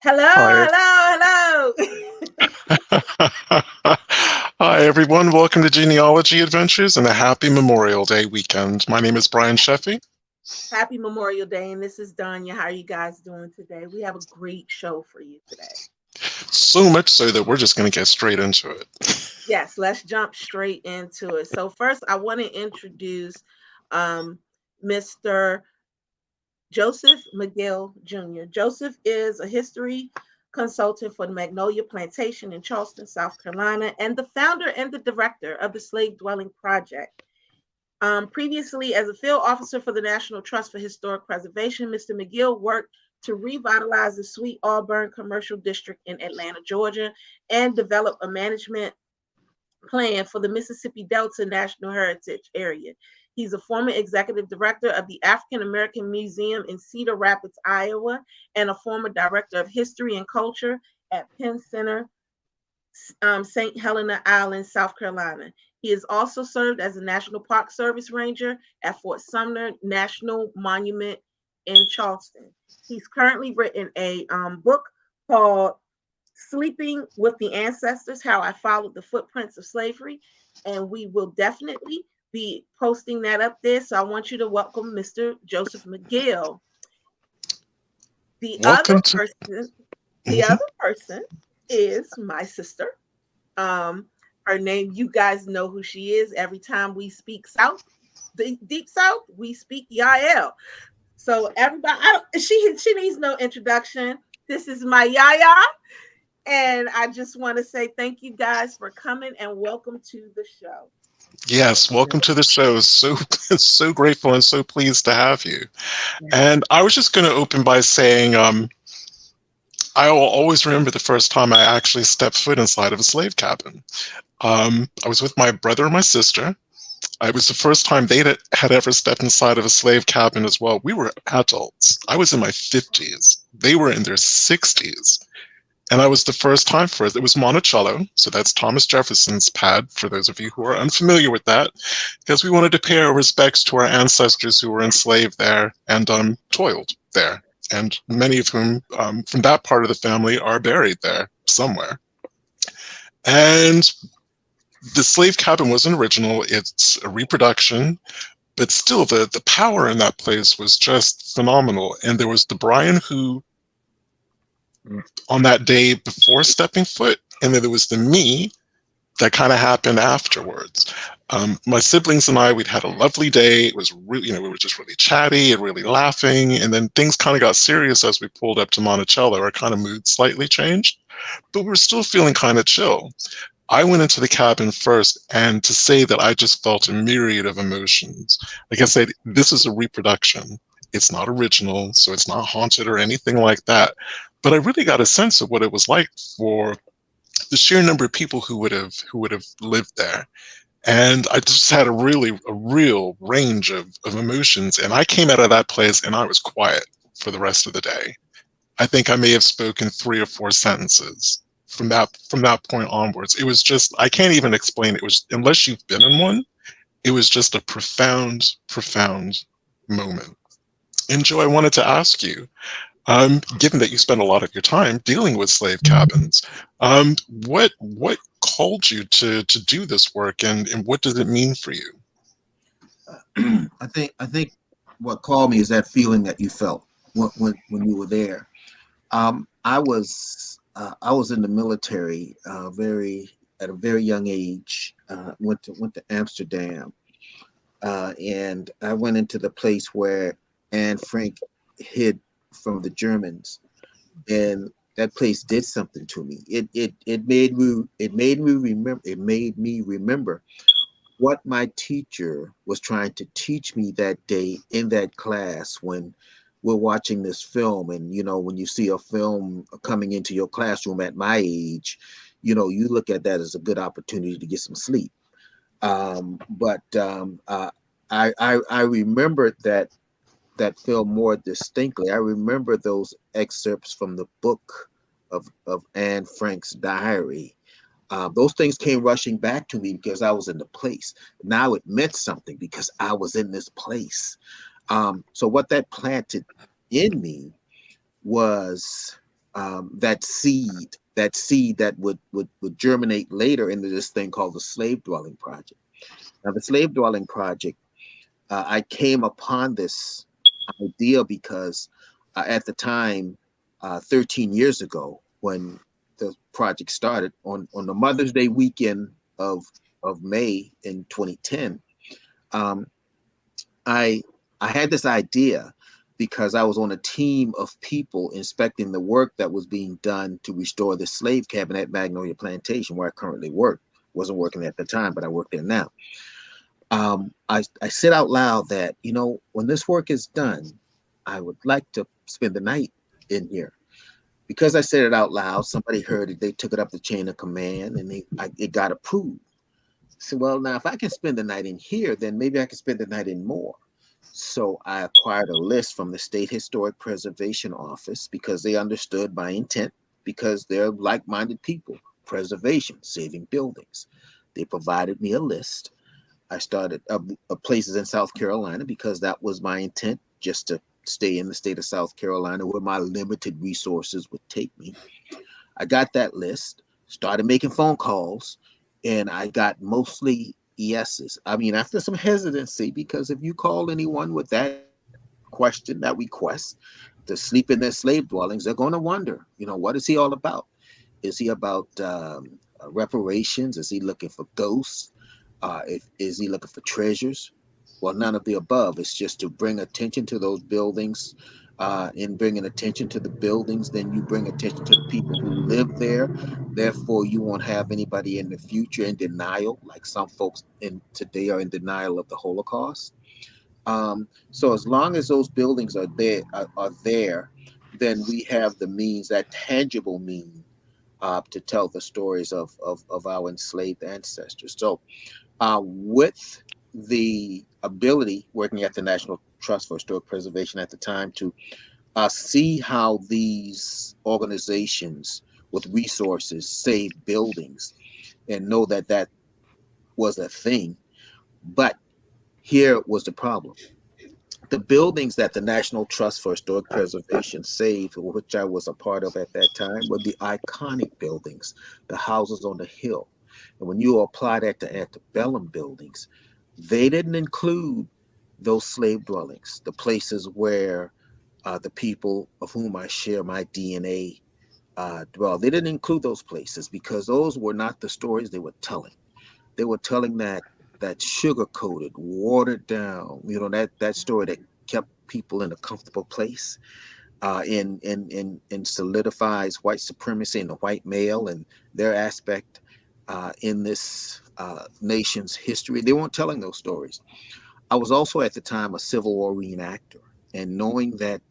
Hello, Hi. hello, hello. Hi, everyone. Welcome to Genealogy Adventures and a happy Memorial Day weekend. My name is Brian Sheffy. Happy Memorial Day, and this is Danya. How are you guys doing today? We have a great show for you today. So much so that we're just going to get straight into it. Yes, let's jump straight into it. So first, I want to introduce um, Mr. Joseph McGill Jr. Joseph is a history consultant for the Magnolia Plantation in Charleston, South Carolina, and the founder and the director of the Slave Dwelling Project. Previously, as a field officer for the National Trust for Historic Preservation, Mr. McGill worked to revitalize the Sweet Auburn Commercial District in Atlanta, Georgia, and develop a management plan for the Mississippi Delta National Heritage Area. He's a former executive director of the African American Museum in Cedar Rapids, Iowa, and a former director of history and culture at Penn Center, St. Helena Island, South Carolina. He has also served as a National Park Service Ranger at Fort Sumner National Monument in Charleston. He's currently written a book called Sleeping with the Ancestors: How I Followed the Footprints of Slavery. And we will definitely be posting that up there. So I want you to welcome Mr. Joseph McGill. The other Welcome to. person, the Mhm. other person is my sister. Um, Her name, you guys know who she is. Every time we speak South, deep South, we speak YaYa. So everybody, she needs no introduction. This is my YaYa, and I just want to say thank you guys for coming and welcome to the show. Yes, welcome to the show. So grateful and so pleased to have you. And I was just going to open by saying, I will always remember the first time I actually stepped foot inside of a slave cabin. I was with my brother and my sister. It was the first time had ever stepped inside of a slave cabin as well. We were adults. I was in my 50s. They were in their 60s. And I was the first time for it. It was Monticello. So that's Thomas Jefferson's pad, for those of you who are unfamiliar with that, because we wanted to pay our respects to our ancestors who were enslaved there and toiled there. And many of whom from that part of the family are buried there somewhere. And the slave cabin wasn't original. It's a reproduction, but still the power in that place was just phenomenal. And there was the Brian who, on that day before stepping foot, and then there was the me that kind of happened afterwards. My siblings and I, we'd had a lovely day. It was really, we were just really chatty and really laughing. And then things kind of got serious as we pulled up to Monticello. Our kind of mood slightly changed, but we were still feeling kind of chill. I went into the cabin first, and to say that I just felt a myriad of emotions. Like I said, this is a reproduction. It's not original, so it's not haunted or anything like that. But I really got a sense of what it was like for the sheer number of people who would have lived there. And I just had a real range of emotions. And I came out of that place and I was quiet for the rest of the day. I think I may have spoken 3 or 4 sentences from that point onwards. It was just, I can't even explain it. It was, unless you've been in one, it was just a profound, profound moment. And Joe, I wanted to ask you, given that you spend a lot of your time dealing with slave cabins, what called you to do this work, and what does it mean for you? I think what called me is that feeling that you felt when you were there. I was in the military very at a very young age. Went to Amsterdam, and I went into the place where Anne Frank hid from the Germans, and that place did something to me. It made me remember what my teacher was trying to teach me that day in that class when we're watching this film. And when you see a film coming into your classroom at my age, you look at that as a good opportunity to get some sleep. But I remember that film more distinctly. I remember those excerpts from the book of Anne Frank's diary. Those things came rushing back to me because I was in the place. Now it meant something because I was in this place. So what that planted in me was that seed that would germinate later into this thing called the slave dwelling project. Now, the slave dwelling project, I came upon this idea because at the time, 13 years ago, when the project started on the Mother's Day weekend of May in 2010, um, I I had this idea because I was on a team of people inspecting the work that was being done to restore the slave cabin at Magnolia Plantation, where I currently work. Wasn't working at the time, but I work there now. I said out loud that, when this work is done, I would like to spend the night in here. Because I said it out loud, somebody heard it. They took it up the chain of command, and it got approved. So, well, now if I can spend the night in here, then maybe I can spend the night in more. So I acquired a list from the State Historic Preservation Office because they understood my intent, because they're like-minded people. Preservation, saving buildings. They provided me a list. I started places in South Carolina because that was my intent, just to stay in the state of South Carolina where my limited resources would take me. I got that list, started making phone calls, and I got mostly yeses. I mean, after some hesitancy, because if you call anyone with that question, that request to sleep in their slave dwellings, they're going to wonder, what is he all about? Is he about reparations? Is he looking for ghosts? Is he looking for treasures? Well, none of the above. It's just to bring attention to those buildings. In bringing attention to the buildings, then you bring attention to the people who live there. Therefore, you won't have anybody in the future in denial, like some folks in today are in denial of the Holocaust. So as long as those buildings are there, then we have the means, that tangible means, to tell the stories of our enslaved ancestors. So with the ability, working at the National Trust for Historic Preservation at the time, to see how these organizations with resources save buildings, and know that that was a thing. But here was the problem. The buildings that the National Trust for Historic Preservation saved, which I was a part of at that time, were the iconic buildings, the houses on the hill. And when you apply that to antebellum buildings, they didn't include those slave dwellings, the places where the people of whom I share my DNA dwell. They didn't include those places because those were not the stories they were telling. They were telling that sugar coated, watered down, that story that kept people in a comfortable place, and solidifies white supremacy and the white male and their aspect in this nation's history. They weren't telling those stories. I was also at the time a Civil War reenactor, and knowing that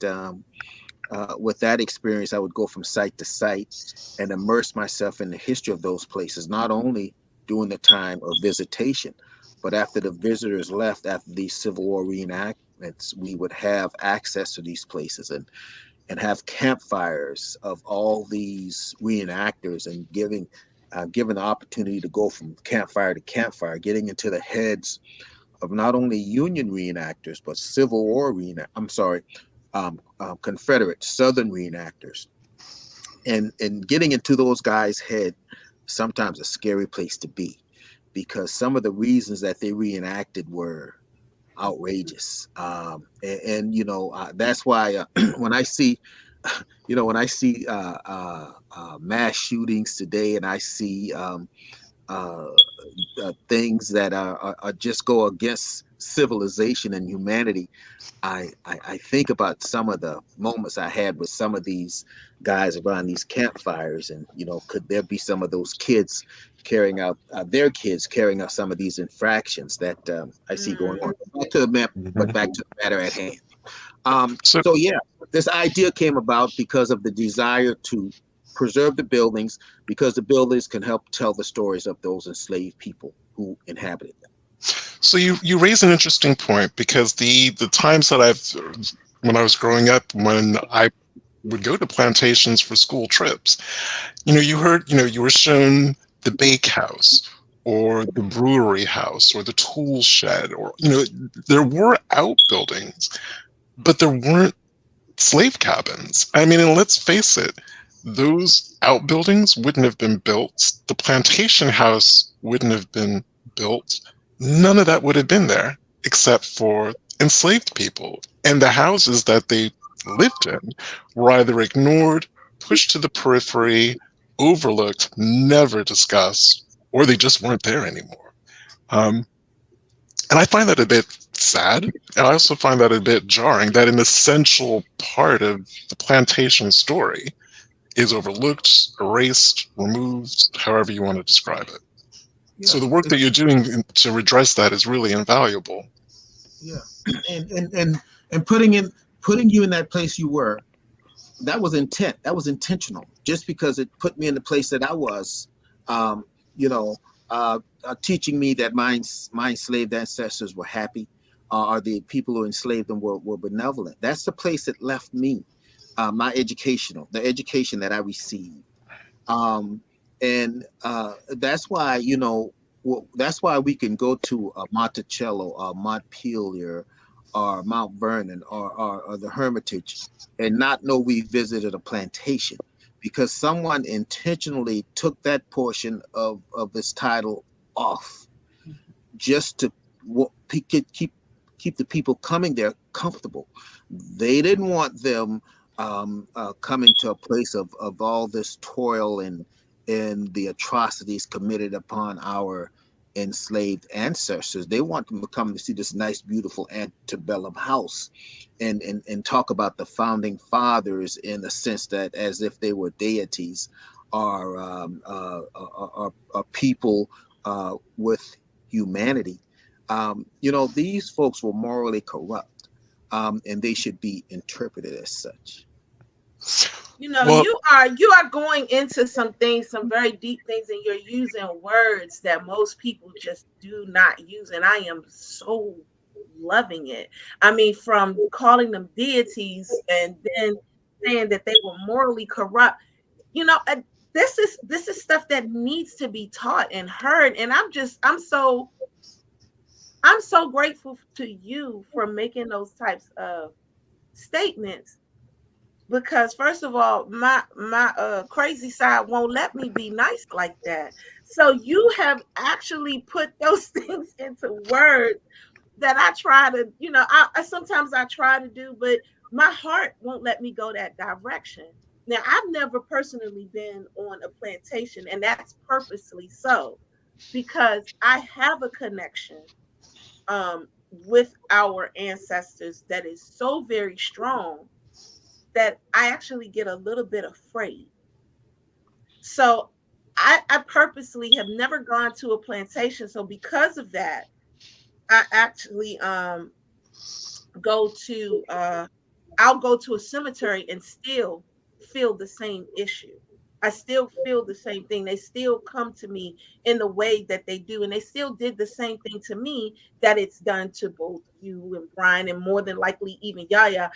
with that experience, I would go from site to site and immerse myself in the history of those places, not only during the time of visitation, but after the visitors left, after these Civil War reenactments, we would have access to these places and have campfires of all these reenactors, and given the opportunity to go from campfire to campfire, getting into the heads of not only Union reenactors, but Civil War Confederate Southern reenactors, and getting into those guys' head, sometimes a scary place to be, because some of the reasons that they reenacted were outrageous. That's why when I see, mass shootings today, and I see uh, things that are just go against civilization and humanity, I think about some of the moments I had with some of these guys around these campfires, and could there be some of those kids carrying out their kids carrying out some of these infractions that I see going on. Back to the map, but back to the matter at hand. So, So yeah, this idea came about because of the desire to preserve the buildings, because the buildings can help tell the stories of those enslaved people who inhabited them. so you raise an interesting point, because the times that when I was growing up, when I would go to plantations for school trips, you were shown the bakehouse or the brewery house or the tool shed, or there were outbuildings, but there weren't slave cabins. I mean, and let's face it, those outbuildings wouldn't have been built. The plantation house wouldn't have been built. None of that would have been there except for enslaved people. And the houses that they lived in were either ignored, pushed to the periphery, overlooked, never discussed, or they just weren't there anymore. Um, and I find that a bit sad. And I also find that a bit jarring that an essential part of the plantation story is overlooked, erased, removed, however you want to describe it. So Yeah, the work that you're doing to redress that is really invaluable. yeah, and putting you in that place you were, that was intent. That was intentional. Just because it put me in the place that I was, um, you know, teaching me that my enslaved ancestors were happy, or the people who enslaved them were benevolent. That's the place that left me. The education that I received, um, and that's why that's why we can go to Monticello or Montpelier or Mount Vernon or the Hermitage and not know we visited a plantation because someone intentionally took that portion of this title off just to keep the people coming there comfortable. They didn't want them coming to a place of all this toil and the atrocities committed upon our enslaved ancestors. They want them to come to see this nice, beautiful antebellum house and talk about the founding fathers in the sense that as if they were deities or people with humanity. These folks were morally corrupt, and they should be interpreted as such. Well, You are going into some things, some very deep things, and you're using words that most people just do not use, and I am so loving it. I mean, from calling them deities and then saying that they were morally corrupt. You know, this is stuff that needs to be taught and heard, and I'm so grateful to you for making those types of statements because first of all my crazy side won't let me be nice like that, so you have actually put those things into words that I try to, I sometimes I try to do, but my heart won't let me go that direction. Now I've never personally been on a plantation, and that's purposely so because I have a connection with our ancestors that is so very strong that I actually get a little bit afraid. So I purposely have never gone to a plantation. So because of that, I actually go to I'll go to a cemetery and still feel the same issue. I still feel the same thing. They still come to me in the way that they do, and they still did the same thing to me that it's done to both you and Brian, and more than likely even YaYa.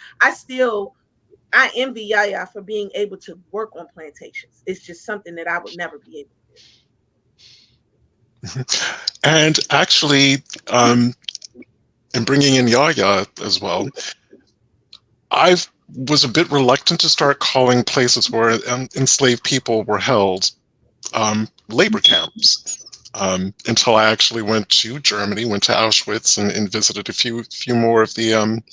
I envy YaYa for being able to work on plantations. It's just something that I would never be able and actually, and bringing in YaYa as well, I was a bit reluctant to start calling places where enslaved people were held labor camps until I actually went to Germany, went to Auschwitz, and visited a few more of the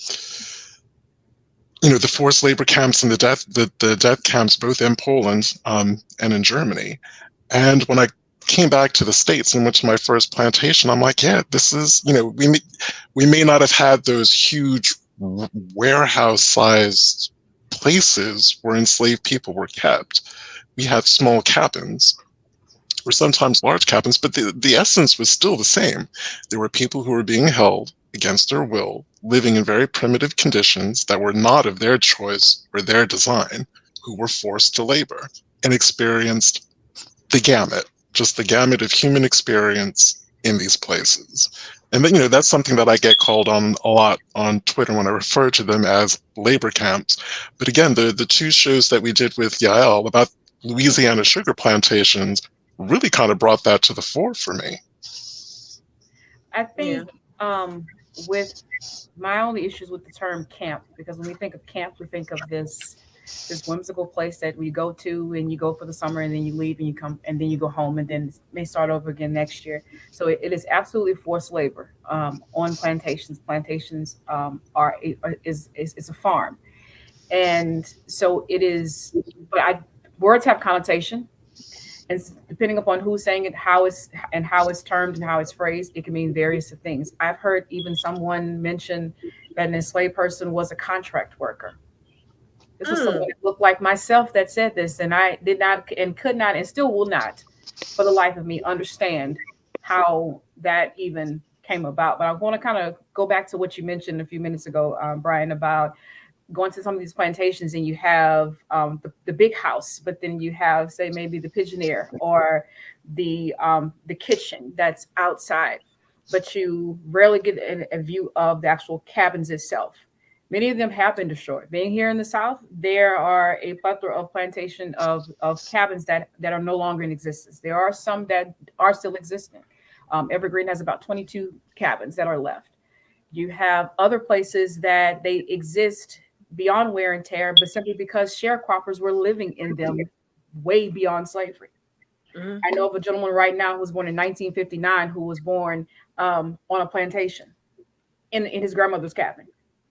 forced labor camps and the death camps both in Poland and in Germany. And when I came back to the States and went to my first plantation, I'm like, yeah, this is, we may not have had those huge warehouse-sized places where enslaved people were kept. We had small cabins, or sometimes large cabins, but the essence was still the same. There were people who were being held against their will, living in very primitive conditions that were not of their choice or their design, who were forced to labor and experienced the gamut, just the gamut of human experience in these places. And then, that's something that I get called on a lot on Twitter when I refer to them as labor camps. But again, the two shows that we did with Yael about Louisiana sugar plantations really kind of brought that to the fore for me. I do. Yeah. think with my only issues with the term camp, because when we think of camp, we think of this this whimsical place that we go to, and you go for the summer, and then you leave and you come and then you go home, and then may start over again next year. So it is absolutely forced labor on plantations. Plantations is a farm, and so it is. But words have connotation, and depending upon who's saying it, how it's termed and how it's phrased, it can mean various things. I've heard even someone mention that an enslaved person was a contract worker. This was someone Mm, that looked like myself that said this, and I did not and could not and still will not, for the life of me, understand how that even came about. But I want to kind of go back to what you mentioned a few minutes ago, Brian, about going to some of these plantations, and you have the big house, but then you have, say, maybe the pigeonnier or the kitchen that's outside, but you rarely get a view of the actual cabins itself. Many of them have been destroyed. Being here in the South, there are a plethora of plantation of cabins that are no longer in existence. There are some that are still existing. Evergreen has about 22 cabins that are left. You have other places that they exist beyond wear and tear, but simply because sharecroppers were living in them way beyond slavery. I know mm-hmm. of a gentleman right now who was born in 1959 who was born on a plantation in his grandmother's cabin,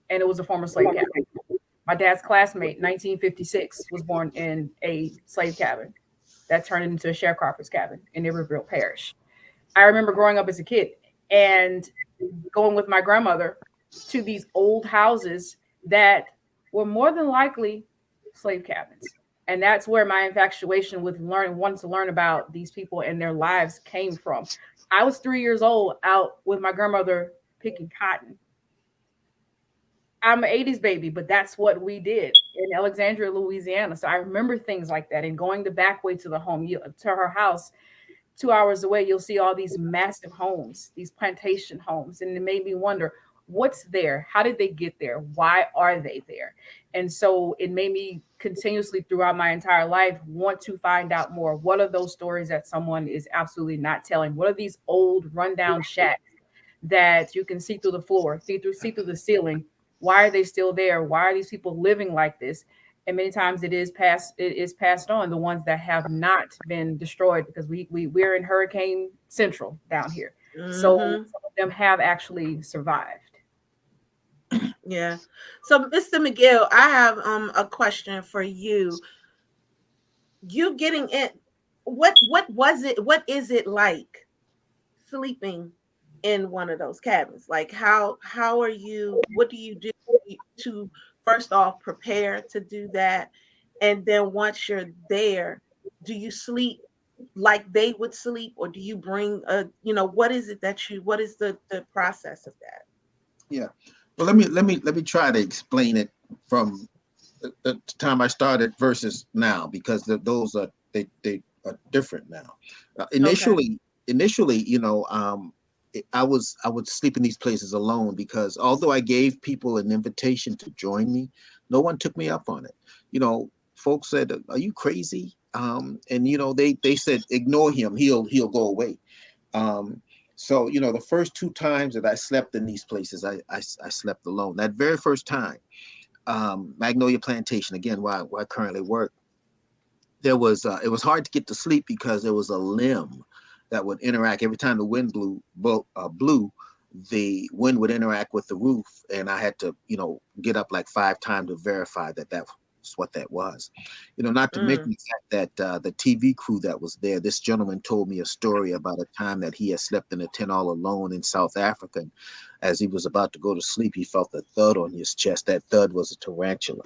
and it was a former slave cabin. My dad's classmate, 1956, was born in a slave cabin that turned into a sharecropper's cabin in Iberville Parish. I remember growing up as a kid and going with my grandmother to these old houses that were more than likely slave cabins. And that's where my infatuation with wanting to learn about these people and their lives came from. I was 3 years old out with my grandmother picking cotton. I'm an 80s baby, but that's what we did in Alexandria, Louisiana. So I remember things like that, and going the back way to the home, to her house, 2 hours away, you'll see all these massive homes, these plantation homes. And it made me wonder, what's there? How did they get there? Why are they there? And so it made me continuously throughout my entire life want to find out more. What are those stories that someone is absolutely not telling? What are these old rundown shacks that you can see through the floor, see through the ceiling? Why are they still there? Why are these people living like this? And many times it is passed on, the ones that have not been destroyed, because we're in hurricane central down here, so Mm-hmm. some of them have actually survived. Yeah. So, Mr. McGill, I have a question for you. You getting it? What was it? What is it like sleeping in one of those cabins? Like, how are you? What do you do to first off prepare to do that, and then once you're there, do you sleep like they would sleep, or do you bring a, what is it that you, what is the process of that? Yeah. Well, let me try to explain it from the time I started versus now, because those are they are different now. Okay. Initially, I would sleep in these places alone, because although I gave people an invitation to join me, no one took me up on it. Folks said, "Are you crazy?" And they said, "Ignore him. He'll go away." Um, so the first two times that I slept in these places, I slept alone. That very first time, Magnolia Plantation, again, where I currently work, there was it was hard to get to sleep because there was a limb that would interact every time the wind blew. The wind would interact with the roof, and I had to get up like 5 times to verify that that's what that was. Not to mention Mm, the fact that the TV crew that was there, this gentleman told me a story about a time that he had slept in a tent all alone in South Africa. And as he was about to go to sleep, he felt a thud on his chest. That thud was a tarantula.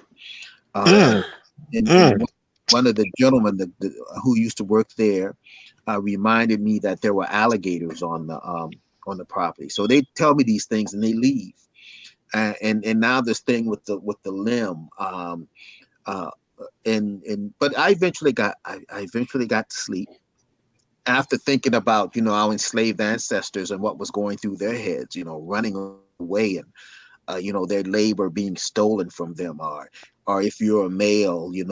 Um, Mm, ugh, and mm, one of the gentlemen who used to work there reminded me that there were alligators on the property. So they tell me these things and they leave. And now this thing with the limb. Uh, and but I eventually got to sleep after thinking about our enslaved ancestors and what was going through their heads, running away, and their labor being stolen from them, or if you're a male, you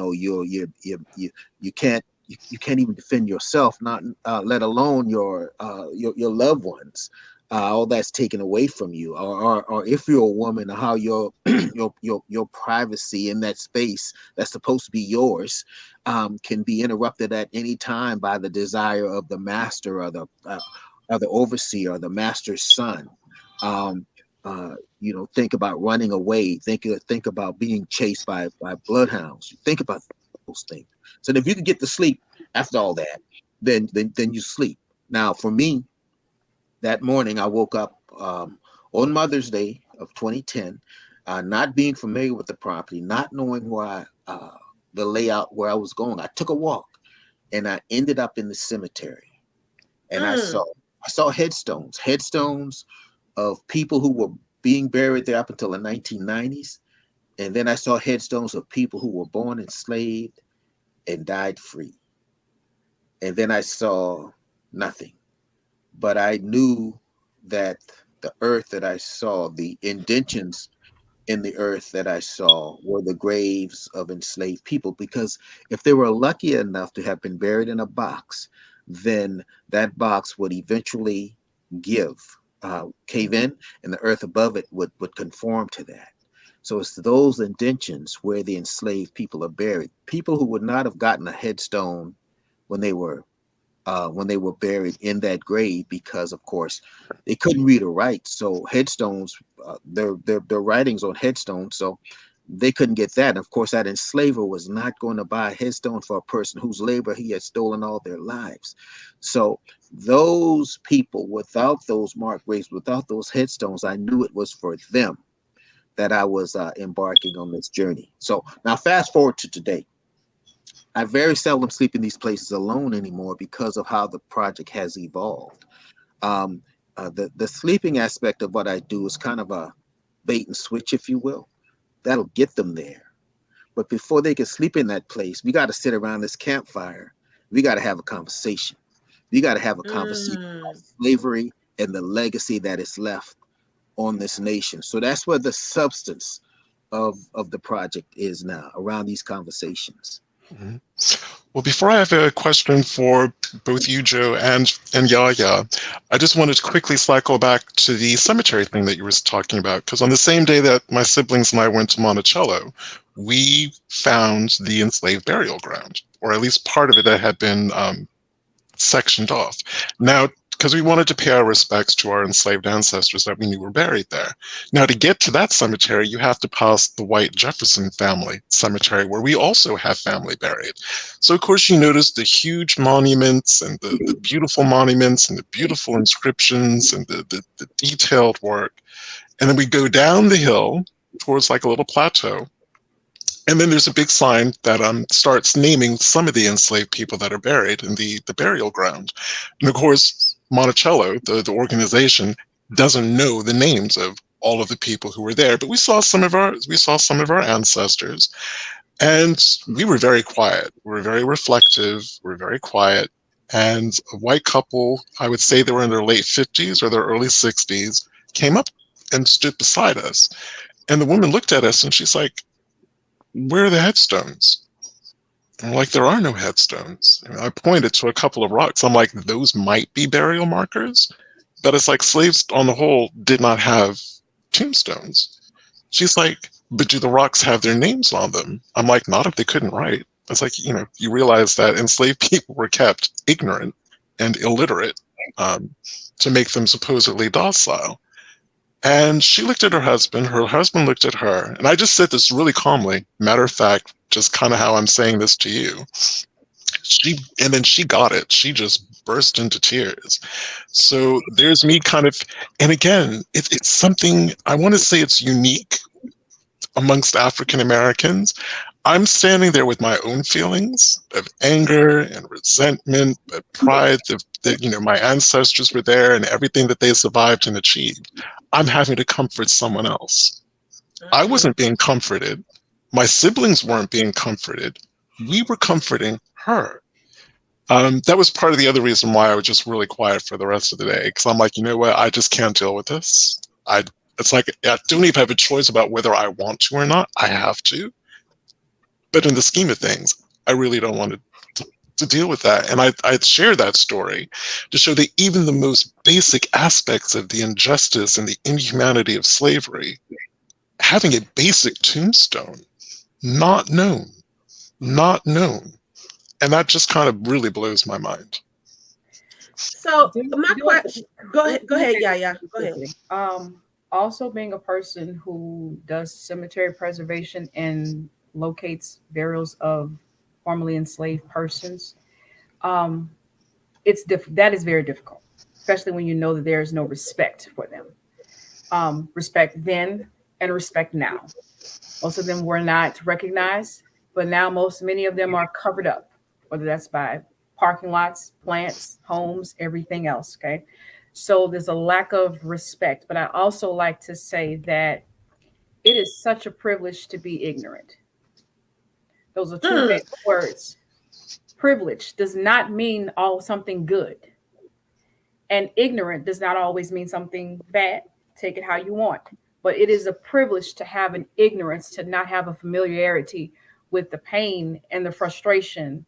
can't you can't even defend yourself, not let alone your loved ones. all that's taken away from you, or if you're a woman, how your your privacy in that space that's supposed to be yours can be interrupted at any time by the desire of the master or the overseer or the master's son. Um, think about running away. Think about being chased by bloodhounds. Think about those things. So if you can get to sleep after all that, then you sleep. Now, for me, that morning I woke up on Mother's Day of 2010, not being familiar with the property, not knowing the layout where I was going. I took a walk and I ended up in the cemetery, and Mm. I saw headstones of people who were being buried there up until the 1990s, and then I saw headstones of people who were born enslaved and died free, and then I saw nothing. But I knew that the earth that I saw, the indentions in the earth that I saw, were the graves of enslaved people. Because if they were lucky enough to have been buried in a box, then that box would eventually give, cave in, and the earth above it would conform to that. So it's those indentions where the enslaved people are buried. People who would not have gotten a headstone when they were buried in that grave, because of course they couldn't read or write. So headstones, their writings on headstones, so they couldn't get that. And of course, that enslaver was not going to buy a headstone for a person whose labor he had stolen all their lives. So those people without those marked graves, without those headstones, I knew it was for them that I was embarking on this journey. So now fast forward to today. I very seldom sleep in these places alone anymore because of how the project has evolved. Um, the sleeping aspect of what I do is kind of a bait and switch, if you will. That'll get them there. But before they can sleep in that place, we got to sit around this campfire. We got to have a conversation. We got to have a conversation about Mm. slavery and the legacy that is left on this nation. So that's where the substance of the project is now, around these conversations. Mhm. Well, before I have a question for both you, Joe, and YaYa, I just wanted to quickly cycle back to the cemetery thing that you were talking about, because on the same day that my siblings and I went to Monticello, we found the enslaved burial ground, or at least part of it that had been sectioned off. Now, because we wanted to pay our respects to our enslaved ancestors that we knew were buried there. Now, to get to that cemetery, you have to pass the White Jefferson family cemetery, where we also have family buried. So, of course, you notice the huge monuments and the beautiful monuments and the beautiful inscriptions and the detailed work. And then we go down the hill towards like a little plateau. And then there's a big sign that starts naming some of the enslaved people that are buried in the burial ground. And of course, Monticello, the organization, doesn't know the names of all of the people who were there. But we saw some of our ancestors, and we were very quiet. We were very reflective. We were very quiet. And a white couple, I would say they were in their late 50s or their early 60s, came up and stood beside us. And the woman looked at us and she's like, "Where are the headstones?" And I'm like, "There are no headstones." And I pointed to a couple of rocks. I'm like, "Those might be burial markers." But it's like slaves on the whole did not have tombstones. She's like, "But do the rocks have their names on them?" I'm like, "Not if they couldn't write." It's like, you realize that enslaved people were kept ignorant and illiterate to make them supposedly docile. And she looked at her husband looked at her, and I just said this really calmly, matter of fact, just kind of how I'm saying this to you. And then she got it. She just burst into tears. So there's me kind of, and again, it's something, I want to say it's unique amongst African Americans. I'm standing there with my own feelings of anger and resentment, but pride that my ancestors were there and everything that they survived and achieved. I'm having to comfort someone else. I Mm-hmm. wasn't being comforted. My siblings weren't being comforted. We were comforting her. That was part of the other reason why I was just really quiet for the rest of the day, because I'm like, you know what? I just can't deal with this. It's like I don't even have a choice about whether I want to or not. I have to. But in the scheme of things, I really don't want to to deal with that. And I share that story to show that even the most basic aspects of the injustice and the inhumanity of slavery, having a basic tombstone, not known, not known. And that just kind of really blows my mind. So Do, my do it. question, go ahead, Let me say this YaYa, really go ahead. quickly. Also being a person who does cemetery preservation and locates burials of formerly enslaved persons, um, that is very difficult, especially when you know that there is no respect for them. Respect then and respect now. Most of them were not recognized, but now many of them are covered up, whether that's by parking lots, plants, homes, everything else. Okay. So there's a lack of respect. But I also like to say that it is such a privilege to be ignorant. Those are two Mm, big words. Privilege does not mean all something good. And ignorant does not always mean something bad. Take it how you want. But it is a privilege to have an ignorance, to not have a familiarity with the pain and the frustration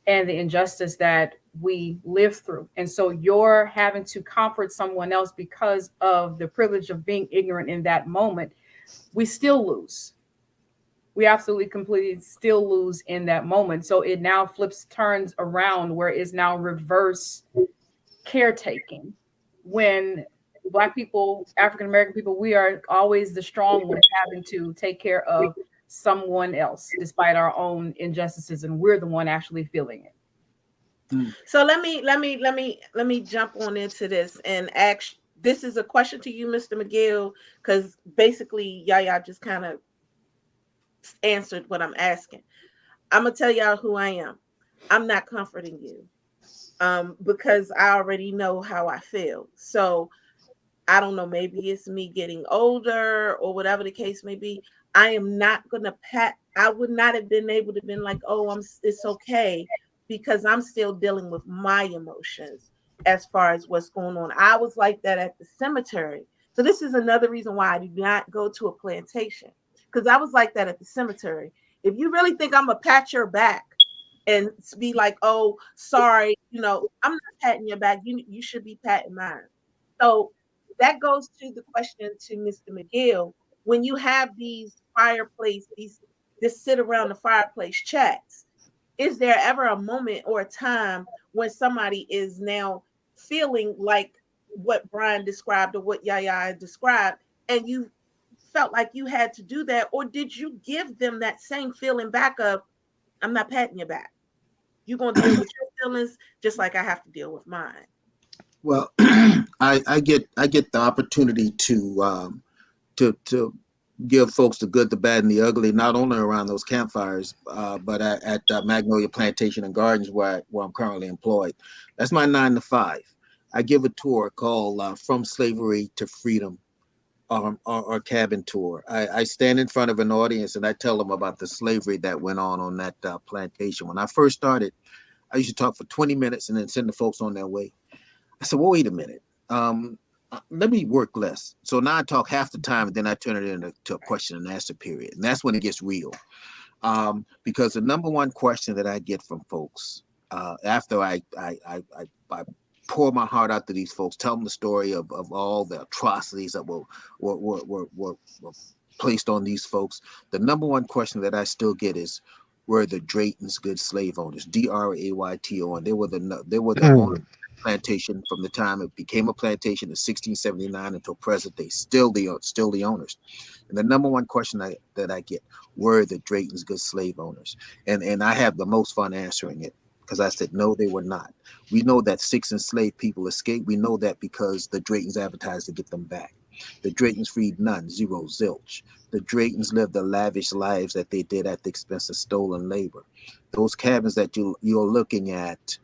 and the injustice that we live through. And so you're having to comfort someone else because of the privilege of being ignorant in that moment. We still lose. We absolutely completely still lose in that moment. So it now turns around where it's now reverse caretaking. When Black people, African American people, we are always the strong ones having to take care of someone else despite our own injustices, and we're the one actually feeling it. so let me jump on into this and ask. This is a question to you, Mr. McGill, because basically YaYa just kind of answered what I'm asking. I'm gonna tell y'all who I am. I'm not comforting you, because I already know how I feel. So I don't know, maybe it's me getting older or whatever the case may be. I am not gonna pat. I would not have been able to been like, oh, it's okay, because I'm still dealing with my emotions as far as what's going on. I was like that at the cemetery. So this is another reason why I do not go to a plantation, because I was like that at the cemetery. If you really think I'm gonna pat your back and be like, oh, sorry, I'm not patting your back. You should be patting mine. So that goes to the question to Mr. McGill. When you have these fireplace, these this sit around the fireplace chats, is there ever a moment or a time when somebody is now feeling like what Brian described or what YaYa described, and you felt like you had to do that, or did you give them that same feeling back of, I'm not patting your back. You're gonna deal with your feelings just like I have to deal with mine. Well, I get the opportunity to give folks the good, the bad, and the ugly, not only around those campfires, but at Magnolia Plantation and Gardens, where I'm currently employed. That's my 9 to 5. I give a tour called "From Slavery to Freedom," or cabin tour. I stand in front of an audience and I tell them about the slavery that went on that plantation. When I first started, I used to talk for 20 minutes and then send the folks on their way. I said, well, wait a minute. Let me work less. So now I talk half the time and then I turn it into a question and answer period. And that's when it gets real. Because the number one question that I get from folks after I pour my heart out to these folks, tell them the story of all the atrocities that were placed on these folks. The number one question that I still get is, were the Draytons good slave owners? Drayton. They were the owners Mm. plantation from the time it became a plantation in 1679 until present day, still the owners. And the number one question that I get, were the Draytons good slave owners? And I have the most fun answering it, because I said no, they were not. We know that 6 enslaved people escaped. We know that because the Draytons advertised to get them back. The Draytons freed none, zero, zilch. The Draytons lived the lavish lives that they did at the expense of stolen labor. Those cabins that you're looking at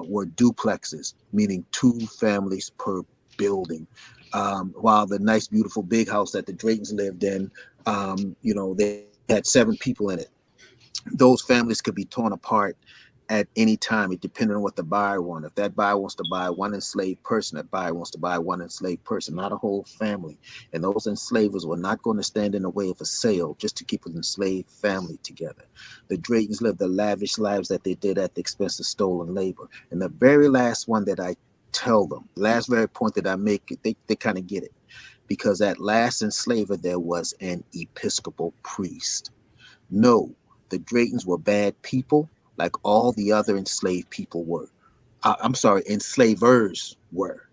were duplexes, meaning 2 families per building. While the nice, beautiful big house that the Draytons lived in, they had 7 people in it. Those families could be torn apart at any time. It depended on what the buyer wanted. If that buyer wants to buy one enslaved person, that buyer wants to buy one enslaved person, not a whole family. And those enslavers were not going to stand in the way of a sale just to keep an enslaved family together. The Draytons lived the lavish lives that they did at the expense of stolen labor. And the very last one that I tell them, last very point that I make, they kind of get it. Because that last enslaver there was an Episcopal priest. No, the Draytons were bad people like all the other enslaved people were. I'm sorry, enslavers were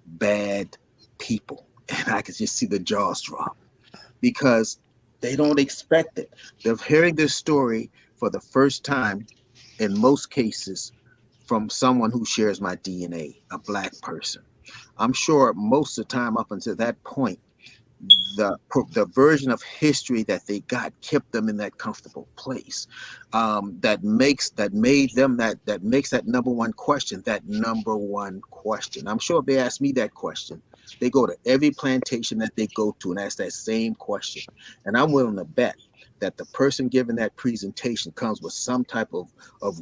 bad people. And I could just see the jaws drop because they don't expect it. They're hearing this story for the first time, in most cases, from someone who shares my DNA, a black person. I'm sure most of the time up until that point, the version of history that they got kept them in that comfortable place, that made them that makes that number one question. I'm sure if they ask me that question, they go to every plantation that they go to and ask that same question, and I'm willing to bet that the person giving that presentation comes with some type of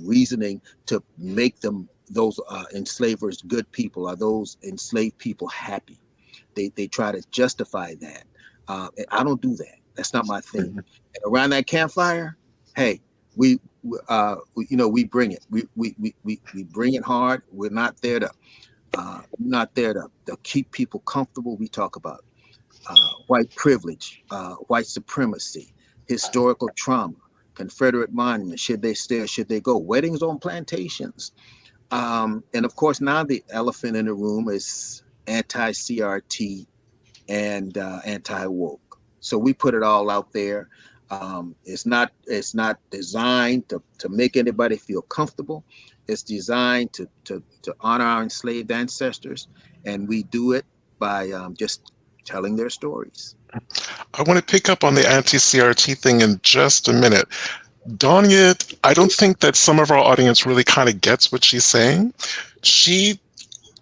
reasoning to make them those enslavers good people, or those enslaved people happy. They try to justify that. I don't do that. That's not my thing. Mhm. And around that campfire, hey, we bring it. We bring it hard. We're not there to keep people comfortable. We talk about white privilege, white supremacy, historical trauma, Confederate monuments. Should they stay or should they go? Weddings on plantations. And of course, now the elephant in the room is anti-CRT and anti-woke. So we put it all out there. It's not designed to make anybody feel comfortable. It's designed to honor our enslaved ancestors, and we do it by just telling their stories. I want to pick up on the anti-CRT thing in just a minute. Danya, I don't think that some of our audience really kind of gets what she's saying. She,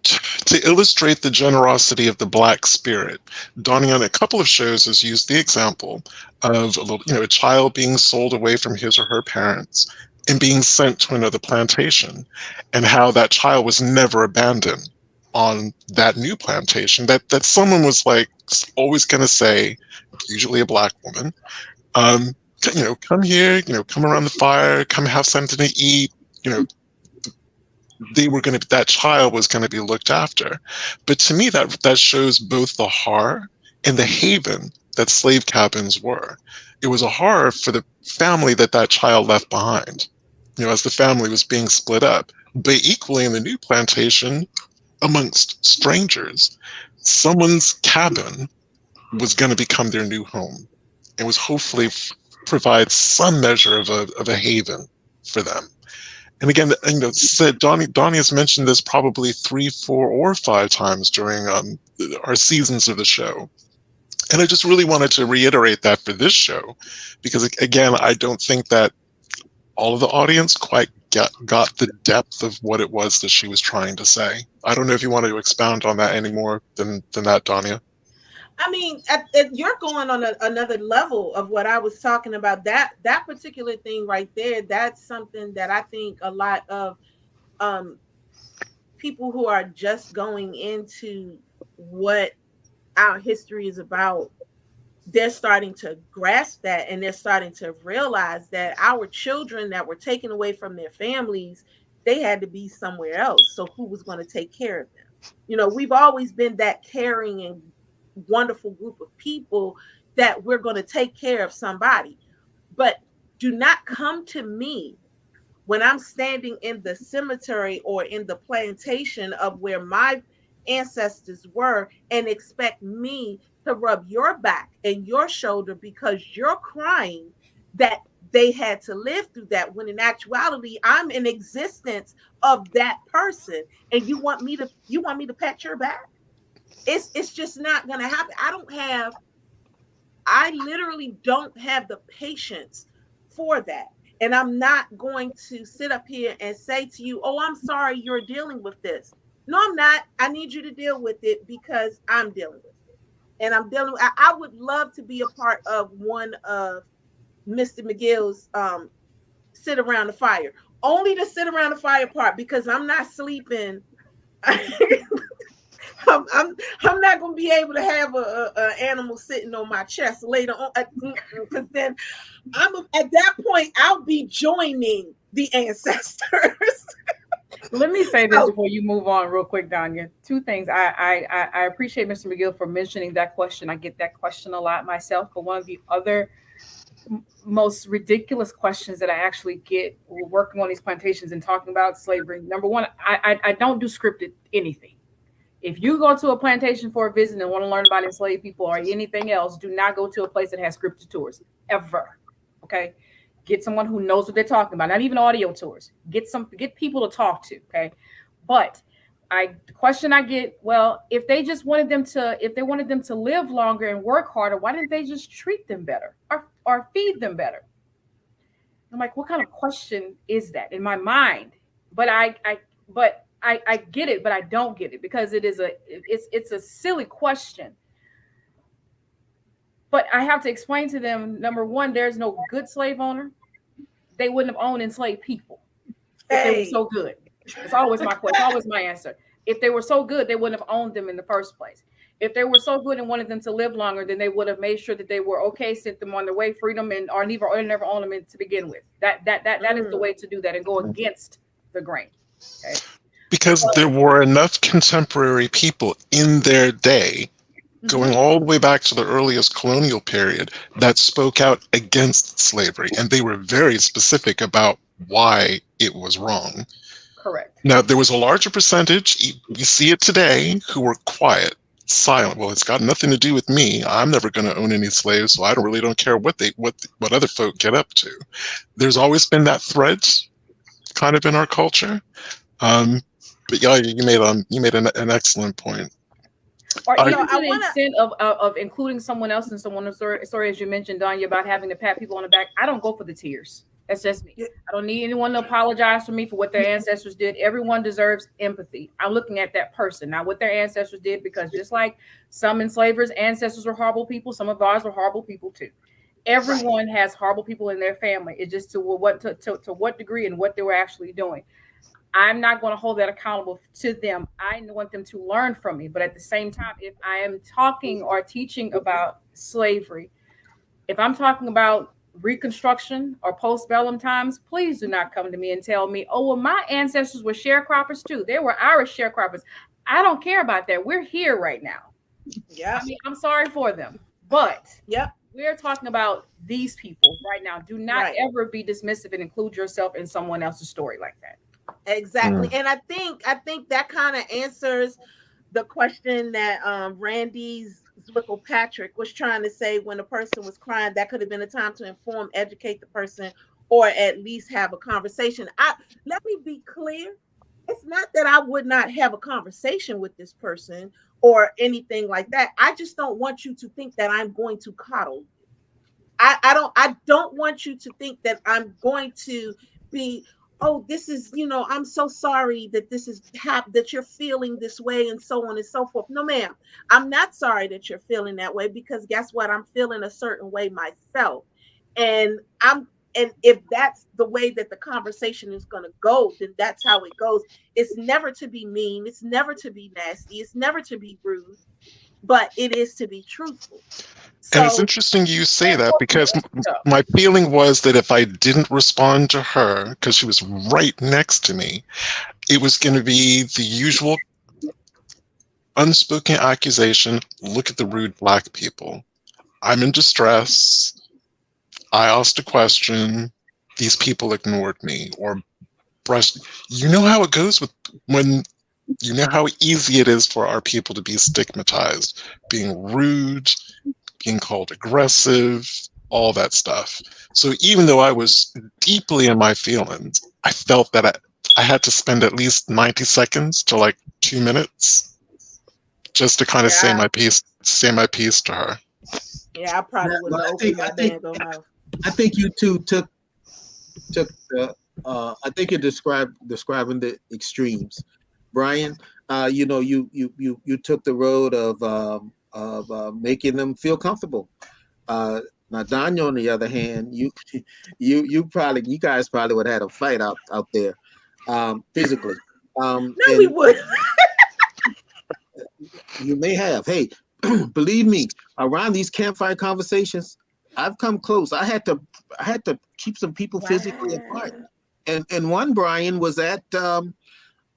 to illustrate the generosity of the Black spirit, Donnie on a couple of shows has used the example of a child being sold away from his or her parents and being sent to another plantation, and how that child was never abandoned on that new plantation. That someone was like always going to say, usually a Black woman, um, come here, come around the fire, come have something to eat. You know, that child was going to be looked after. But to me, that shows both the horror and the haven that slave cabins were. It was a horror for the family that child left behind, as the family was being split up. But equally in the new plantation, amongst strangers, someone's cabin was going to become their new home and was hopefully provide some measure of a haven for them. And again, said Donnie has mentioned this probably 3, 4, or 5 times during our seasons of the show. And I just really wanted to reiterate that for this show, because again, I don't think that all of the audience quite got the depth of what it was that she was trying to say. I don't know if you want to expound on that any more than that, Danya. I mean, you're going on another level of what I was talking about. That particular thing right there, that's something that I think a lot of um, people who are just going into what our history is about, they're starting to grasp that, and they're starting to realize that our children that were taken away from their families, they had to be somewhere else. So who was going to take care of them? We've always been that caring and wonderful group of people that we're going to take care of somebody. But do not come to me when I'm standing in the cemetery or in the plantation of where my ancestors were and expect me to rub your back and your shoulder because you're crying that they had to live through that, when in actuality I'm in existence of that person, and you want me to pat your back. It's just not going to happen. I literally don't have the patience for that. And I'm not going to sit up here and say to you, oh, I'm sorry you're dealing with this. No, I'm not. I need you to deal with it because I'm dealing with it. And I would love to be a part of one of Mr. McGill's sit around the fire. only to sit around the fire part because I'm not sleeping. I'm not gonna be able to have a animal sitting on my chest later on, because then at that point I'll be joining the ancestors. Let me say this So, before you move on, real quick, Danya. Two things. I appreciate Mr. McGill for mentioning that question. I get that question a lot myself. But one of the other most ridiculous questions that I actually get working on these plantations and talking about slavery. Number one, I don't do scripted anything. If you go to a plantation for a visit and want to learn about enslaved people or anything else, do not go to a place that has scripted tours ever. Okay, get someone who knows what they're talking about. Not even audio tours. Get people to talk to. Okay, but the question I get, well, if they wanted them to live longer and work harder, why didn't they just treat them better or feed them better? I'm like, what kind of question is that in my mind? But I get it, but I don't get it because it's a silly question. But I have to explain to them, number one, there's no good slave owner. They wouldn't have owned enslaved people if they were hey, so good. It's always my question, always my answer. If they were so good, they wouldn't have owned them in the first place. If they were so good and wanted them to live longer, then they would have made sure that they were okay, sent them on their way, freedom, and or never own them to begin with. That is the way to do that and go against the grain. Okay. Because there were enough contemporary people in their day, going mhm, all the way back to the earliest colonial period, that spoke out against slavery. And they were very specific about why it was wrong. Correct. Now, there was a larger percentage, we see it today, who were quiet, silent. Well, it's got nothing to do with me. I'm never going to own any slaves, so I don't care what other folk get up to. There's always been that thread kind of in our culture. But yeah, you made an excellent point. Or I, even I to the want to. extent of including someone else in someone's story, as you mentioned, Danya, about having to pat people on the back. I don't go for the tears. That's just me. I don't need anyone to apologize for me for what their ancestors did. Everyone deserves empathy. I'm looking at that person, not what their ancestors did, because just like some enslavers' ancestors were horrible people, some of ours were horrible people too. Right. Everyone has horrible people in their family. It's just to what degree and what they were actually doing. I'm not going to hold that accountable to them. I want them to learn from me. But at the same time, if I am talking or teaching about slavery, if I'm talking about Reconstruction or postbellum times, please do not come to me and tell me, oh, well, my ancestors were sharecroppers too. They were Irish sharecroppers. I don't care about that. We're here right now. I Yep. mean, I'm sorry for them, but Yep. we're talking about these people right now. Do not Right. ever be dismissive and include yourself in someone else's story like that. Exactly. mm, And I think that kind of answers the question that Randy's Zwickle Patrick was trying to say when a person was crying. That could have been a time to inform, educate the person, or at least have a conversation. Let me be clear. It's not that I would not have a conversation with this person or anything like that. I just don't want you to think that I'm going to coddle. I don't want you to think that I'm going to be, oh, this is, I'm so sorry that this is that you're feeling this way and so on and so forth. No, ma'am. I'm not sorry that you're feeling that way, because guess what? I'm feeling a certain way myself. And if that's the way that the conversation is going to go, then that's how it goes. It's never to be mean, it's never to be nasty, it's never to be rude, but it is to be truthful. and it's So, interesting you say that because my feeling was that if I didn't respond to her, because she was right next to me, it was going to be the usual unspoken accusation, look at the rude black people. I'm in distress. I asked a question. These people ignored me or brushed. You know how it goes when you know how easy it is for our people to be stigmatized, being rude, being called aggressive, all that stuff. So even though I was deeply in my feelings, I felt that I had to spend at least 90 seconds to like 2 minutes just to kind of yeah, say my piece to her. yeah, I probably Well, wouldn't have opened my dang on mouth. I think you two took the. I think you're describing the extremes, Brian. You took the road of making them feel comfortable. Now, Daniel, on the other hand, you guys probably would have had a fight out there, physically. No, we And would. you may have. Hey, believe me, around these campfire conversations, I've come close. I had to keep some people physically apart. Wow. And one Brian was at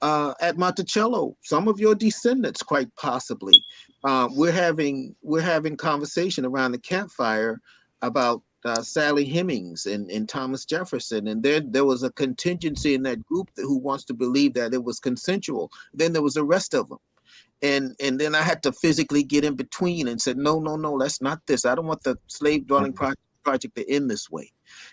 Monticello. Some of your descendants, quite possibly. We're having conversation around the campfire about Sally Hemings and Thomas Jefferson, and there was a contingency in that group who wants to believe that it was consensual. Then there was the rest of them, and then I had to physically get in between and said, no, no, no, that's not this. I don't want the slave dwelling project to end this way.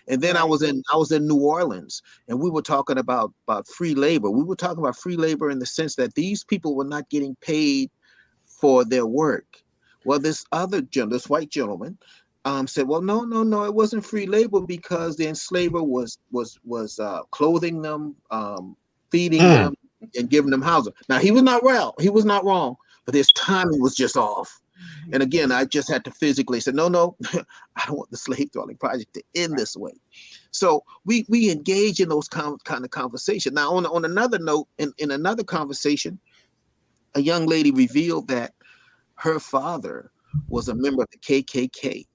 And then I Right. was in New Orleans, and we were talking about free labor. We were talking about free labor in the sense that these people were not getting paid for their work. Well, this white gentleman, said, well, no, no, no, it wasn't free labor because the enslaver was clothing them, feeding Mm. them, and giving them housing. Now he was not wrong. He was not wrong, but his timing was just off. And again, I just had to physically say, no, no, I don't want the slave dwelling project to end this way. So we engage in those kind of conversation. Now, on another note, in another conversation, a young lady revealed that her father was a member of the KKK,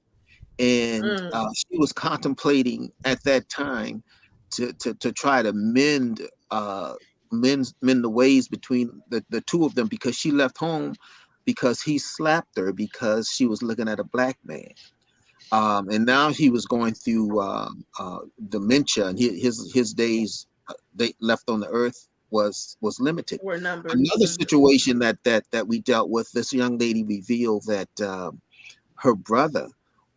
and Mm. she was contemplating at that time to try to mend the ways between the two of them, because she left home because he slapped her because she was looking at a black man. And now he was going through dementia, and his days they left on the earth was limited. We're numbered. Another Hmm. situation that we dealt with, this young lady revealed that her brother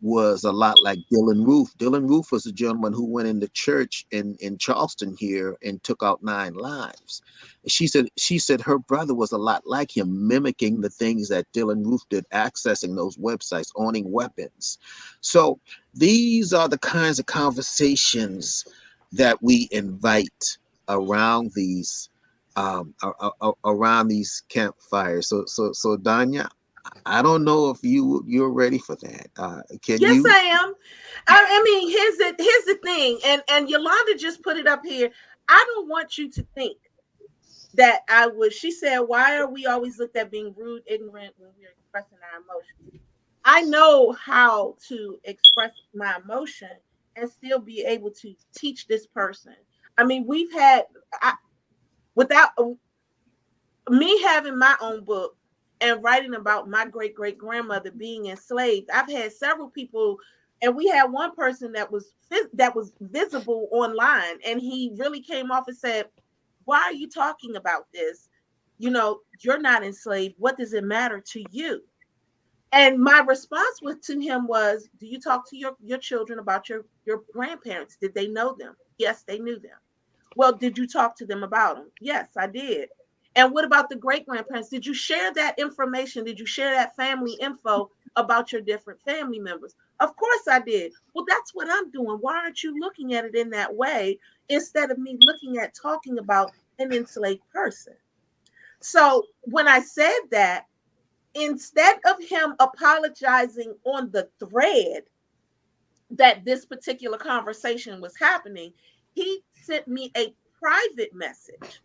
was a lot like Dylan Roof. Dylan Roof was a gentleman who went into church in Charleston here and took out 9 lives. She said her brother was a lot like him, mimicking the things that Dylan Roof did, accessing those websites, owning weapons. So these are the kinds of conversations that we invite around these campfires. So Danya, I don't know if you're ready for that. Can Yes, you? I am. I mean, here's the thing, and Yolanda just put it up here. I don't want you to think that I was. She said, "Why are we always looked at being rude, ignorant when we're expressing our emotions?" I know how to express my emotion and still be able to teach this person. I mean, we've had without me having my own book and writing about my great great grandmother being enslaved. I've had several people, and we had one person that was visible online, and he really came off and said, "Why are you talking about this? You're not enslaved. What does it matter to you?" And my response to him was, "Do you talk to your children about your grandparents? Did they know them?" Yes, they knew them. "Well, did you talk to them about them?" "Yes, I did." "And what about the great grandparents? Did you share that information? Did you share that family info about your different family members?" "Of course I did." "Well, that's what I'm doing. Why aren't you looking at it in that way instead of me looking at talking about an enslaved person?" So when I said that, instead of him apologizing on the thread that this particular conversation was happening, he sent me a private message.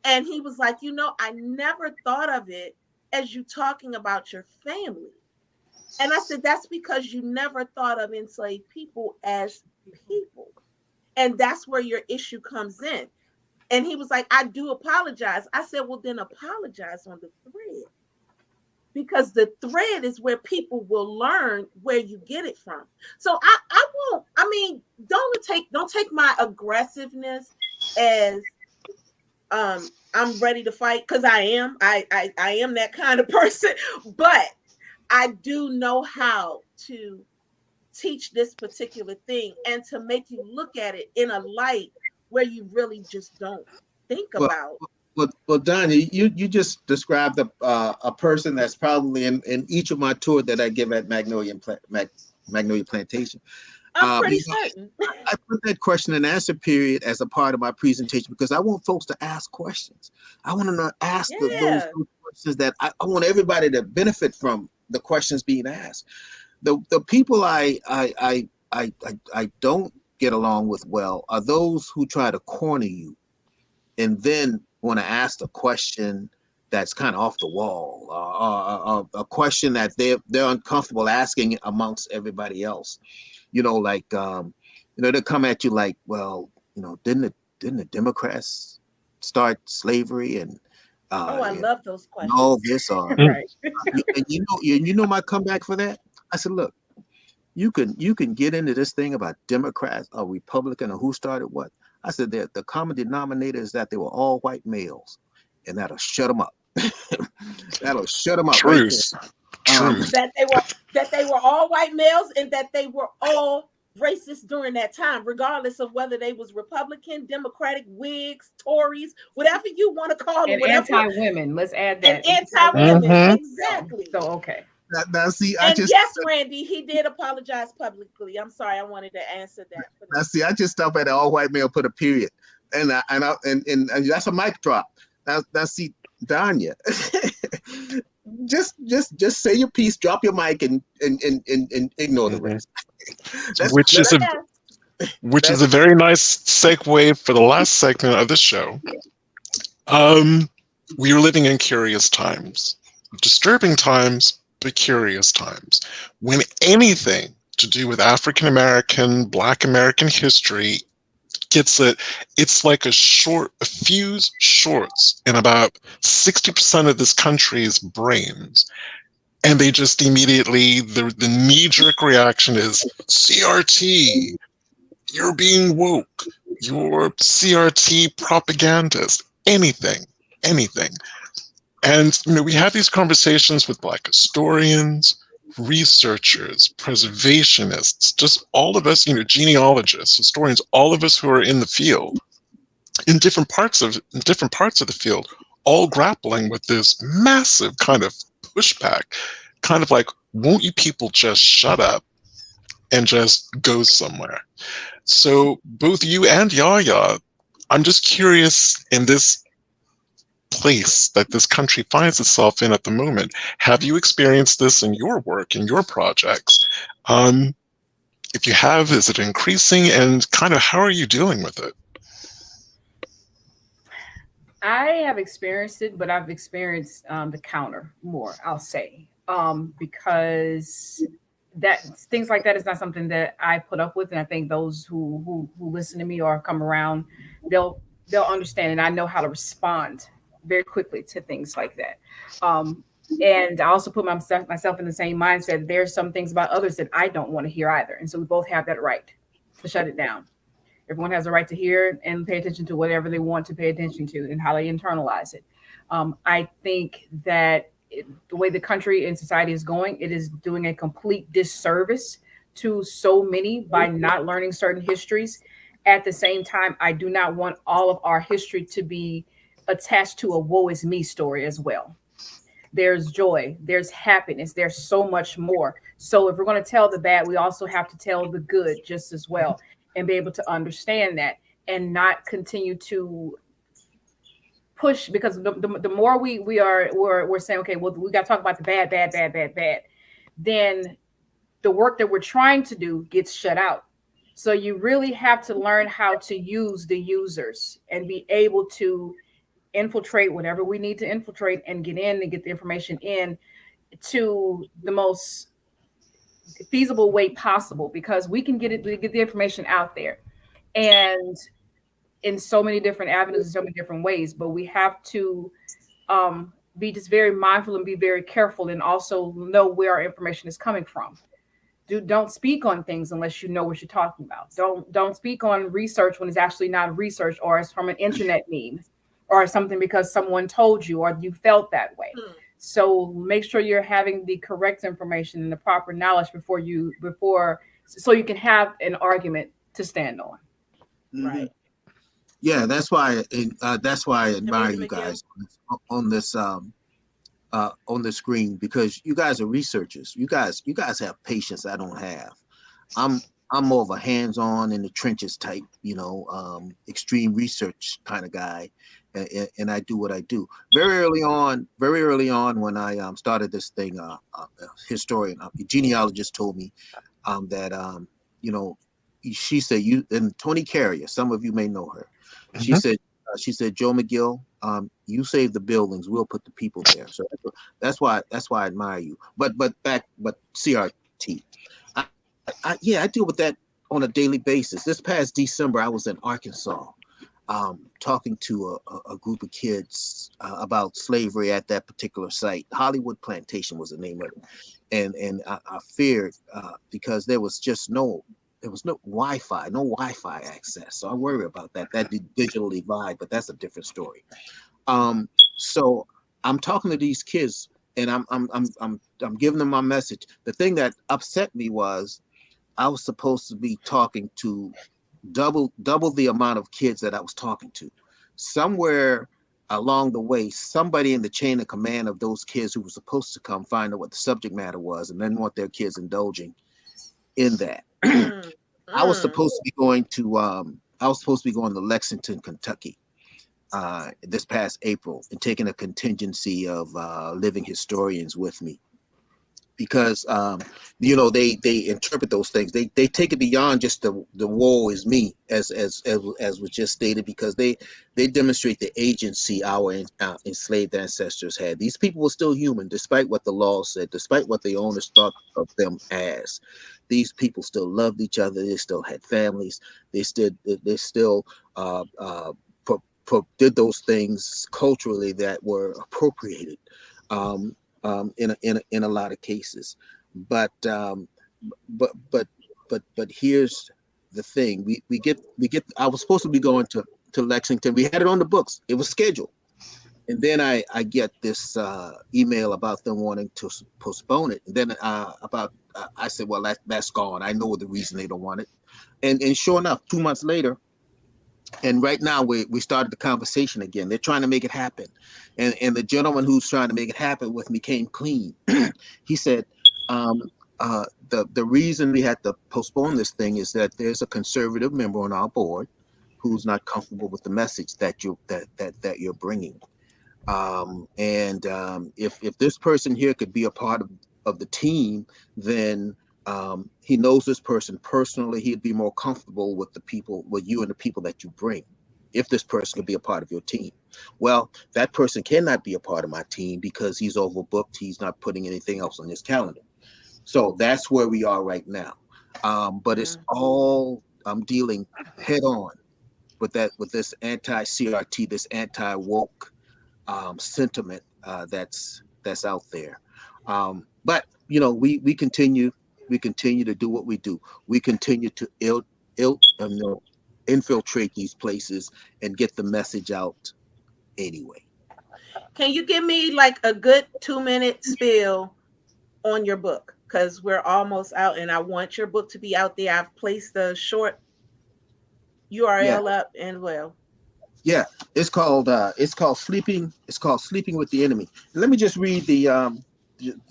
And he was like, "I never thought of it as you talking about your family." And I said, "That's because you never thought of enslaved people as people. And that's where your issue comes in." And he was like, "I do apologize." I said, "Well, then apologize on the thread, because the thread is where people will learn where you get it from." So I won't. I mean, don't take my aggressiveness as I'm ready to fight, because I am. I am that kind of person. But I do know how to teach this particular thing and to make you look at it in a light where you really just don't think Well, about. well, Don, you just described a person that's probably in each of my tour that I give at Magnolia Plantation. I'm pretty You know, certain. I put that question and answer period as a part of my presentation because I want folks to ask questions. I want to ask those Yeah. questions that I want everybody to benefit from the questions being asked. the people I don't get along with well are those who try to corner you and then want to ask a question that's kind of off the wall, a question that they're uncomfortable asking amongst everybody else. Like they'll come at you like, well, didn't the Democrats start slavery and Oh, I yeah, love those and all questions. this Right. and my comeback for that? I said, look, you can get into this thing about Democrats or Republican or who started what. I said that the common denominator is that they were all white males, and that'll shut them up. That'll shut them up right there. Truth. Um, Truth. That they were all white males and that they were all racist during that time, regardless of whether they was Republican, Democratic, Whigs, Tories, whatever you want to call them, And whatever, anti-women. Let's add and that. anti-women. Mhm. Exactly. So okay. now see, And yes, Randy, he did apologize publicly. I'm sorry, I wanted to answer that. I just stop at an all white male, put a period, and that's a mic drop. Now see, Danya, just say your piece, drop your mic, and ignore the rest. Which is a very nice segue for the last segment of the show. We are living in curious times, disturbing times, but curious times. When anything to do with African American, Black American history it's like a fuse shorts in about 60% of this country's brains. And they just immediately, the knee-jerk reaction is CRT, you're being woke, you're CRT propagandist, anything. And we have these conversations with Black historians, researchers, preservationists, just all of us, genealogists, historians, all of us who are in the field, in different parts of the field, all grappling with this massive kind of pushback, kind of like, won't you people just shut up and just go somewhere? So both you and YaYa, I'm just curious, in this place that this country finds itself in at the moment, have you experienced this in your work, in your projects? If you have, is it increasing, and kind of how are you dealing with it? I have experienced it, but I've experienced the counter more, I'll say, because that things like that is not something that I put up with, and I think those who listen to me or come around, they'll understand, and I know how to respond very quickly to things like that. And I also put myself in the same mindset. There's some things about others that I don't want to hear either, and so we both have that right to shut it down. Everyone has a right to hear and pay attention to whatever they want to pay attention to and how they internalize it. I think that the way the country and society is going, it is doing a complete disservice to so many by not learning certain histories. At the same time, I do not want all of our history to be attached to a woe is me story as well. There's joy, there's happiness, there's so much more. So if we're going to tell the bad, we also have to tell the good just as well, and be able to understand that and not continue to push, because the more we're saying, okay, well, we got to talk about the bad, then the work that we're trying to do gets shut out. So you really have to learn how to use the users and be able to infiltrate whatever we need to infiltrate and get in and get the information in to the most feasible way possible, because we can get the information out there and in so many different avenues, in so many different ways, but we have to be just very mindful and be very careful, and also know where our information is coming from. Don't speak on things unless you know what you're talking about. Don't speak on research when it's actually not research, or it's from an internet meme or something because someone told you or you felt that way. So make sure you're having the correct information and the proper knowledge before so you can have an argument to stand on. Right. Yeah, that's why I admire you guys on this on the screen, because you guys are researchers. You guys have patience I don't have. I'm more of a hands-on in the trenches type, extreme research kind of guy. and I do what I do. Very early on, when I started this thing, a historian, a genealogist told me that you know, she said, you and Tony Carrier, some of you may know her. She Mhm. said, Joe McGill, you save the buildings, we'll put the people there. So that's why I admire you. But CRT, yeah, I deal with that on a daily basis. This past December, I was in Arkansas, talking to a group of kids about slavery at that particular site. Hollywood Plantation was the name of it, and I feared because there was no Wi-Fi, no Wi-Fi access. So I worry about that digital divide, but that's a different story. Um, so I'm talking to these kids, and I'm giving them my message. The thing that upset me was I was supposed to be talking to double the amount of kids that I was talking to. Somewhere along the way, somebody in the chain of command of those kids who were supposed to come find out what the subject matter was and then want their kids indulging in that. Mm, I was mm. supposed to be going to Lexington, Kentucky, this past April, and taking a contingency of living historians with me because they interpret those things. They take it beyond just the woe is me, as was just stated, because they demonstrate the agency our enslaved ancestors had. These people were still human despite what the law said, despite what the owners thought of them as. These people still loved each other. They still had families. They still did those things culturally that were appropriated. Um, in a lot of cases. But but but but here's the thing: we get. I was supposed to be going to Lexington. We had it on the books. It was scheduled, and then I get this email about them wanting to postpone it. And then I said, well, that's gone. I know the reason they don't want it. And sure enough, 2 months later, and right now we started the conversation again. They're trying to make it happen, and the gentleman who's trying to make it happen with me came clean. He said, um, the reason we had to postpone this thing is that there's a conservative member on our board who's not comfortable with the message that you're bringing. And if this person here could be a part of the team, then he knows this person personally. He'd be more comfortable with with you and the people that you bring. If this person could be a part of your team, well, that person cannot be a part of my team because he's overbooked. He's not putting anything else on his calendar. So that's where we are right now. But it's Mm. all I'm dealing head on with this anti CRT, this anti woke sentiment that's out there. But we continue to do what we do. We continue to infiltrate these places and get the message out anyway. Can you give me like a good 2 minute spiel on your book? Because we're almost out and I want your book to be out there. I've placed the short Yeah, URL up and well. yeah. It's called Sleeping with the Enemy. Let me just read the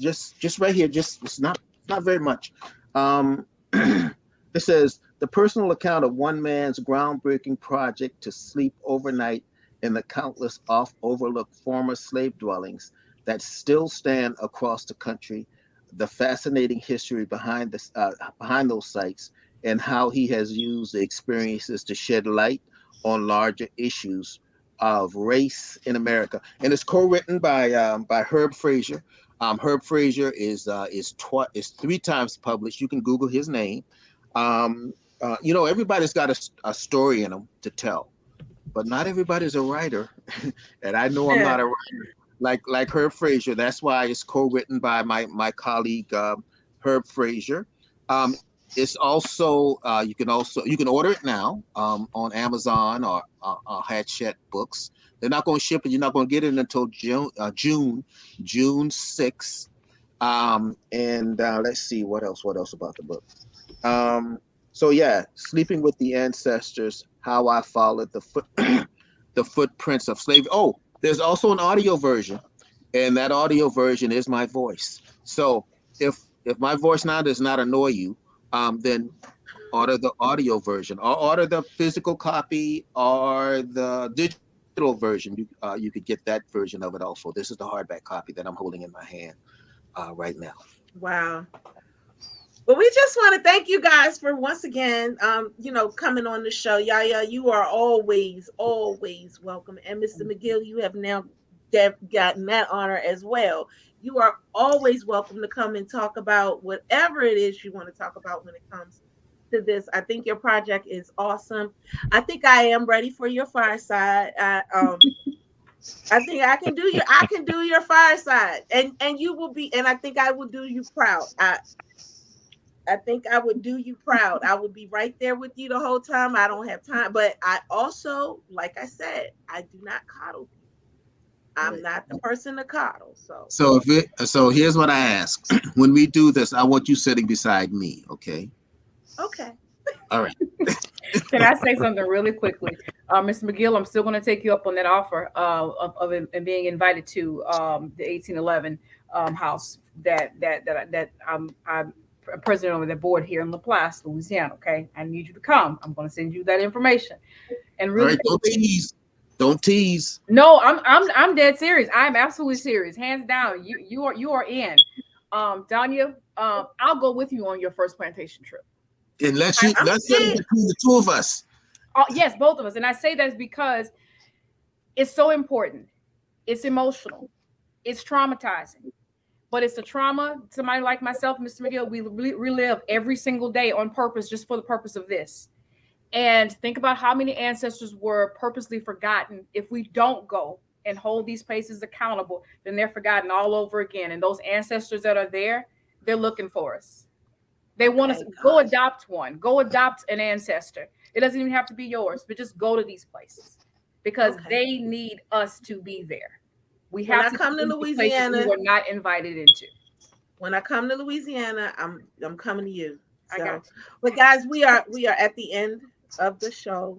just right here. Just it's not very much. Um, it says the personal account of one man's groundbreaking project to sleep overnight in the countless oft overlooked former slave dwellings that still stand across the country. The fascinating history behind those sites and how he has used the experiences to shed light on larger issues of race in America. And it's co-written by Herb Frazier. Herb Frazier is 3 times published. You can Google his name. Everybody's got a story in them to tell, but not everybody's a writer. And I know I'm not a writer like Herb Frazier. That's why it's co-written by my colleague Herb Frazier. It's also you can order it now on Amazon or Hatchet Books. They're not going to ship it. You're not going to get it until June 6th. And let's see what else. What else about the book? Um, so yeah, Sleeping with the Ancestors: How I Followed the Footprints of Slavery. Oh, there's also an audio version, and that audio version is my voice. So if my voice now does not annoy you, then order the audio version or order the physical copy or the digital digital version, you could get that version of it also. This is the hardback copy that I'm holding in my hand right now. Wow. Well, we just want to thank you guys for once again, coming on the show. YaYa, you are always, always welcome. And Mr. McGill, you have now gotten that honor as well. You are always welcome to come and talk about whatever it is you want to talk about when it comes to this. I think your project is awesome. I think I am ready for your fireside. I think I can do your fireside, and you will be, and I think I will do you proud. I think I would do you proud. I would be right there with you the whole time. I don't have time, but I also, like I said, I do not coddle people. I'm not the person to coddle. So here's what I ask: when we do this, I want you sitting beside me. Okay. Okay. All right. Can I say something really quickly? Mr. McGill, I'm still going to take you up on that offer of being invited to the 1811 house that I'm president over the board here in Laplace, Louisiana. Okay, I need you to come. I'm going to send you that information. And really, right, don't tease. Don't tease. No, I'm dead serious. I'm absolutely serious, hands down. You are in. Danya, I'll go with you on your first plantation trip. And let's between the two of us. Yes, both of us. And I say that because it's so important. It's emotional. It's traumatizing. But it's a trauma. Somebody like myself, Mr. McGill, we relive every single day on purpose, just for the purpose of this. And think about how many ancestors were purposely forgotten. If we don't go and hold these places accountable, then they're forgotten all over again. And those ancestors that are there, they're looking for us. They want us to go adopt one, go adopt an ancestor. It doesn't even have to be yours, but just go to these places because they need us to be there. We have to come to Louisiana. We were not invited into. When I come to Louisiana, I'm coming to you. So, I got you. But guys, we are at the end of the show.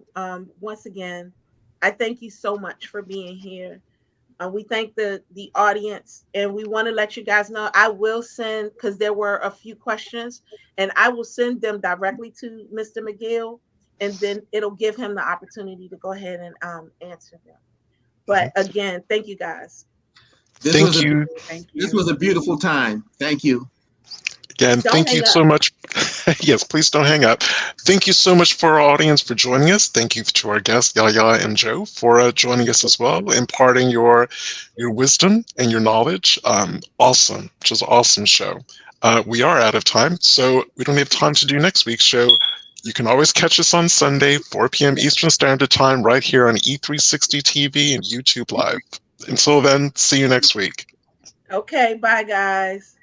Once again, I thank you so much for being here. We thank the audience, and we want to let you guys know I will send, because there were a few questions, and I will send them directly to Mr. McGill, and then it'll give him the opportunity to go ahead and answer them. But again, thank you guys. Thank you. This was a beautiful time. Thank you. Again, thank you so much. Yes, please don't hang up. Thank you so much for our audience for joining us. Thank you to our guests, YaYa and Joe, for joining us as well, imparting your wisdom and your knowledge. Awesome. Just an awesome show. We are out of time, so we don't have time to do next week's show. You can always catch us on Sunday, 4 p.m. Eastern Standard Time, right here on E360 TV and YouTube Live. Until then, see you next week. Okay, bye, guys.